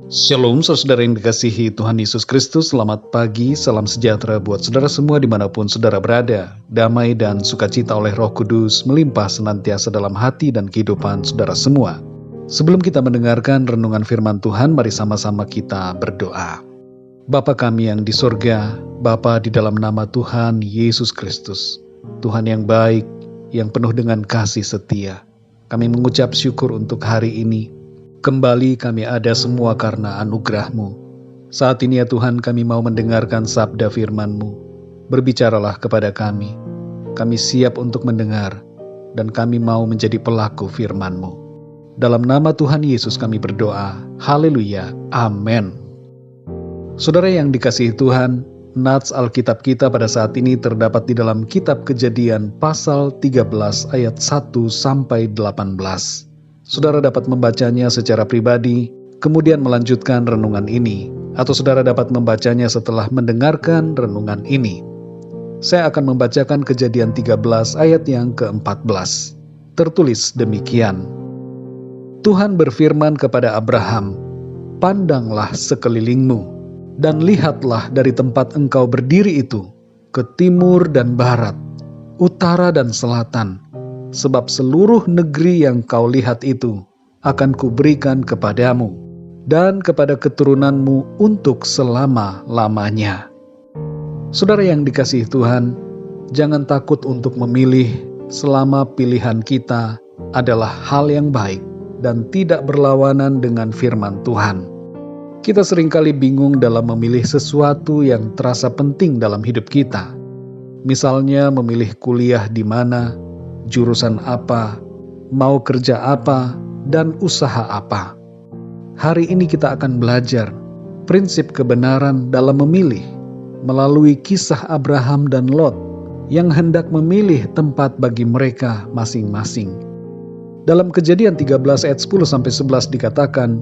Shalom saudara yang dikasihi Tuhan Yesus Kristus, selamat pagi, salam sejahtera buat saudara semua dimanapun saudara berada. Damai dan sukacita oleh Roh Kudus melimpah senantiasa dalam hati dan kehidupan saudara semua. Sebelum kita mendengarkan renungan firman Tuhan, mari sama-sama kita berdoa. Bapa kami yang di sorga, Bapa di dalam nama Tuhan Yesus Kristus, Tuhan yang baik, yang penuh dengan kasih setia, kami mengucap syukur untuk hari ini. Kembali kami ada semua karena anugerah-Mu. Saat ini ya Tuhan, kami mau mendengarkan sabda firman-Mu. Berbicaralah kepada kami. Kami siap untuk mendengar, dan kami mau menjadi pelaku firman-Mu. Dalam nama Tuhan Yesus kami berdoa. Haleluya. Amin. Saudara yang dikasihi Tuhan, nats Alkitab kita pada saat ini terdapat di dalam kitab Kejadian pasal 13 ayat 1 sampai 18. Saudara dapat membacanya secara pribadi, kemudian melanjutkan renungan ini, atau saudara dapat membacanya setelah mendengarkan renungan ini. Saya akan membacakan Kejadian 13 ayat yang ke-14. Tertulis demikian. Tuhan berfirman kepada Abraham, "Pandanglah sekelilingmu, dan lihatlah dari tempat engkau berdiri itu, ke timur dan barat, utara dan selatan, sebab seluruh negeri yang kau lihat itu akan kuberikan kepadamu dan kepada keturunanmu untuk selama-lamanya." Saudara yang dikasihi Tuhan, jangan takut untuk memilih selama pilihan kita adalah hal yang baik dan tidak berlawanan dengan firman Tuhan. Kita seringkali bingung dalam memilih sesuatu yang terasa penting dalam hidup kita. Misalnya memilih kuliah di mana, jurusan apa, mau kerja apa, dan usaha apa. Hari ini kita akan belajar prinsip kebenaran dalam memilih melalui kisah Abraham dan Lot yang hendak memilih tempat bagi mereka masing-masing. Dalam Kejadian 13 ayat 10-11 dikatakan,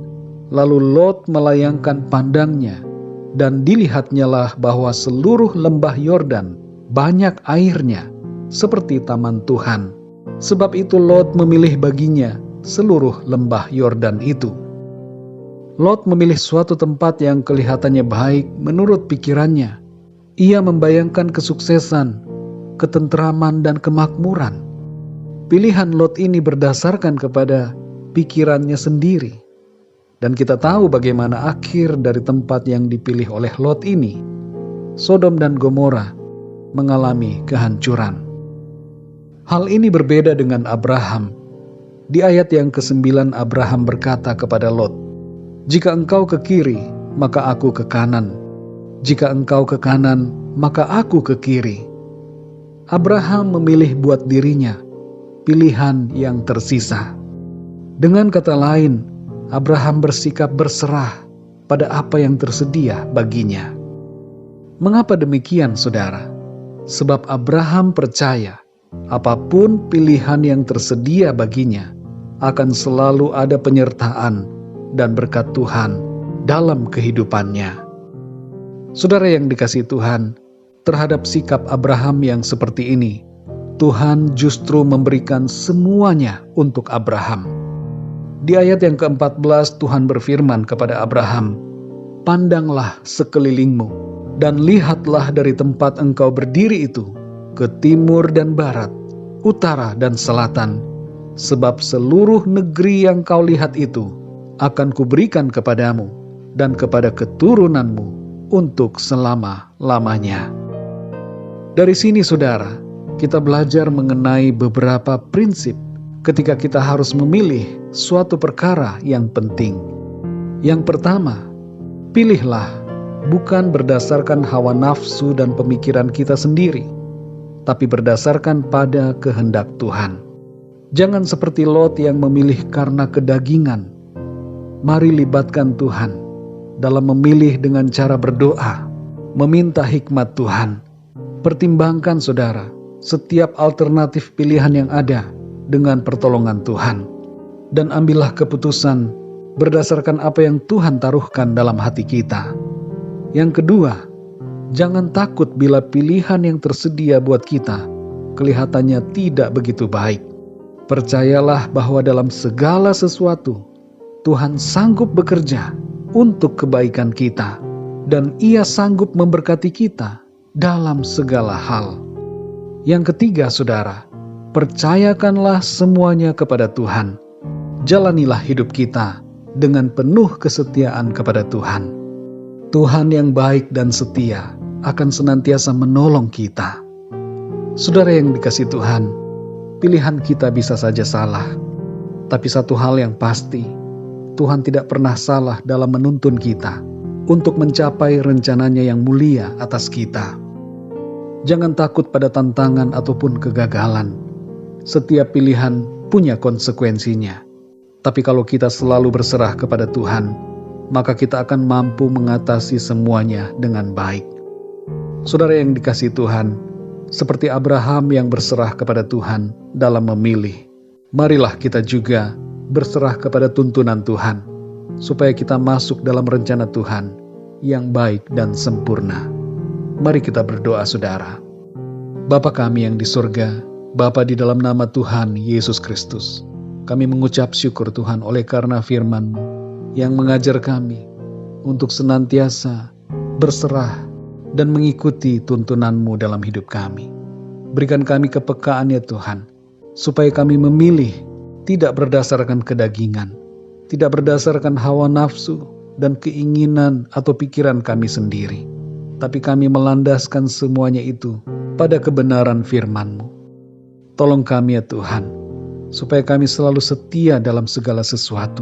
lalu Lot melayangkan pandangnya, dan dilihatnyalah bahwa seluruh lembah Yordan banyak airnya, seperti taman Tuhan. Sebab itu Lot memilih baginya seluruh lembah Yordan itu. Lot memilih suatu tempat yang kelihatannya baik menurut pikirannya. Ia membayangkan kesuksesan, ketentraman, dan kemakmuran. Pilihan Lot ini berdasarkan kepada pikirannya sendiri. Dan kita tahu bagaimana akhir dari tempat yang dipilih oleh Lot ini. Sodom dan Gomora mengalami kehancuran. Hal ini berbeda dengan Abraham. Di ayat yang ke-9 Abraham berkata kepada Lot, "Jika engkau ke kiri, maka aku ke kanan. Jika engkau ke kanan, maka aku ke kiri." Abraham memilih buat dirinya pilihan yang tersisa. Dengan kata lain, Abraham bersikap berserah pada apa yang tersedia baginya. Mengapa demikian, saudara? Sebab Abraham percaya apapun pilihan yang tersedia baginya akan selalu ada penyertaan dan berkat Tuhan dalam kehidupannya. Saudara yang dikasihi Tuhan, terhadap sikap Abraham yang seperti ini, Tuhan justru memberikan semuanya untuk Abraham. Di ayat yang ke-14 Tuhan berfirman kepada Abraham, "Pandanglah sekelilingmu, dan lihatlah dari tempat engkau berdiri itu, ke timur dan barat, utara dan selatan, sebab seluruh negeri yang kau lihat itu akan kuberikan kepadamu dan kepada keturunanmu untuk selama-lamanya." Dari sini saudara, kita belajar mengenai beberapa prinsip ketika kita harus memilih suatu perkara yang penting. Yang pertama, pilihlah bukan berdasarkan hawa nafsu dan pemikiran kita sendiri, tapi berdasarkan pada kehendak Tuhan. Jangan seperti Lot yang memilih karena kedagingan. Mari libatkan Tuhan dalam memilih dengan cara berdoa, meminta hikmat Tuhan. Pertimbangkan saudara, setiap alternatif pilihan yang ada dengan pertolongan Tuhan. Dan ambillah keputusan berdasarkan apa yang Tuhan taruhkan dalam hati kita. Yang kedua, jangan takut bila pilihan yang tersedia buat kita kelihatannya tidak begitu baik. Percayalah bahwa dalam segala sesuatu Tuhan sanggup bekerja untuk kebaikan kita, dan Ia sanggup memberkati kita dalam segala hal. Yang ketiga, saudara, percayakanlah semuanya kepada Tuhan. Jalanilah hidup kita dengan penuh kesetiaan kepada Tuhan. Tuhan yang baik dan setia akan senantiasa menolong kita. Saudara yang dikasihi Tuhan, pilihan kita bisa saja salah. Tapi satu hal yang pasti, Tuhan tidak pernah salah dalam menuntun kita untuk mencapai rencananya yang mulia atas kita. Jangan takut pada tantangan ataupun kegagalan. Setiap pilihan punya konsekuensinya. Tapi kalau kita selalu berserah kepada Tuhan, maka kita akan mampu mengatasi semuanya dengan baik. Saudara yang dikasihi Tuhan, seperti Abraham yang berserah kepada Tuhan dalam memilih, marilah kita juga berserah kepada tuntunan Tuhan, supaya kita masuk dalam rencana Tuhan yang baik dan sempurna. Mari kita berdoa, saudara. Bapa kami yang di surga, Bapa di dalam nama Tuhan Yesus Kristus, kami mengucap syukur Tuhan oleh karena firman-Mu yang mengajar kami untuk senantiasa berserah dan mengikuti tuntunan-Mu dalam hidup kami. Berikan kami kepekaan ya Tuhan, supaya kami memilih tidak berdasarkan kedagingan, tidak berdasarkan hawa nafsu dan keinginan atau pikiran kami sendiri, tapi kami melandaskan semuanya itu pada kebenaran firman-Mu. Tolong kami ya Tuhan, supaya kami selalu setia dalam segala sesuatu,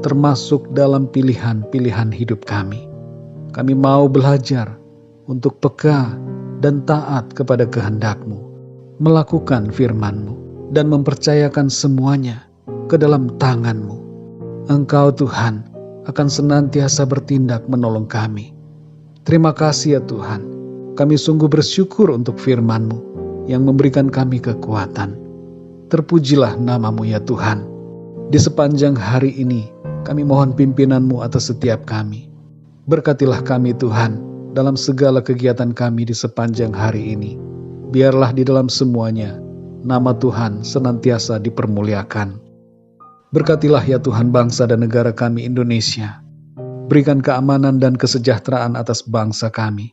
termasuk dalam pilihan-pilihan hidup kami. Kami mau belajar untuk peka dan taat kepada kehendak-Mu, melakukan firman-Mu, dan mempercayakan semuanya ke dalam tangan-Mu. Engkau Tuhan akan senantiasa bertindak menolong kami. Terima kasih ya Tuhan, kami sungguh bersyukur untuk firman-Mu yang memberikan kami kekuatan. Terpujilah nama-Mu ya Tuhan. Di sepanjang hari ini, kami mohon pimpinan-Mu atas setiap kami. Berkatilah kami Tuhan, dalam segala kegiatan kami di sepanjang hari ini. Biarlah di dalam semuanya, nama Tuhan senantiasa dipermuliakan. Berkatilah ya Tuhan bangsa dan negara kami Indonesia. Berikan keamanan dan kesejahteraan atas bangsa kami.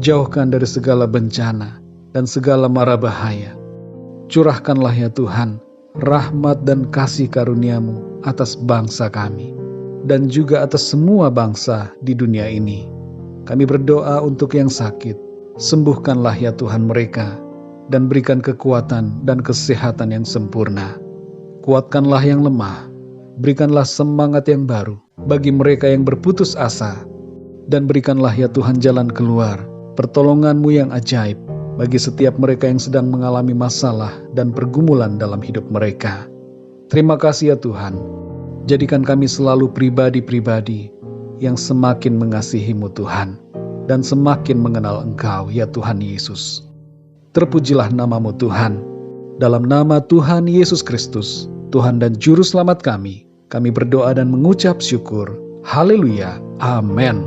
Jauhkan dari segala bencana dan segala mara bahaya. Curahkanlah ya Tuhan rahmat dan kasih karunia-Mu atas bangsa kami, dan juga atas semua bangsa di dunia ini. Kami berdoa untuk yang sakit, sembuhkanlah ya Tuhan mereka, dan berikan kekuatan dan kesehatan yang sempurna. Kuatkanlah yang lemah, berikanlah semangat yang baru bagi mereka yang berputus asa, dan berikanlah ya Tuhan jalan keluar, pertolongan-Mu yang ajaib bagi setiap mereka yang sedang mengalami masalah dan pergumulan dalam hidup mereka. Terima kasih ya Tuhan, jadikan kami selalu pribadi-pribadi yang semakin mengasihi-Mu Tuhan, dan semakin mengenal Engkau ya Tuhan Yesus. Terpujilah nama-Mu Tuhan. Dalam nama Tuhan Yesus Kristus, Tuhan dan Juru Selamat kami berdoa dan mengucap syukur. Haleluya. Amin.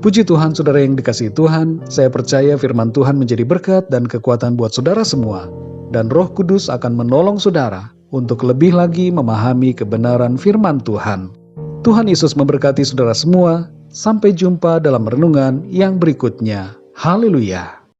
Puji Tuhan, saudara yang dikasihi Tuhan, saya percaya firman Tuhan menjadi berkat dan kekuatan buat saudara semua, dan Roh Kudus akan menolong saudara untuk lebih lagi memahami kebenaran firman Tuhan. Tuhan Yesus memberkati saudara semua. Sampai jumpa dalam renungan yang berikutnya. Haleluya.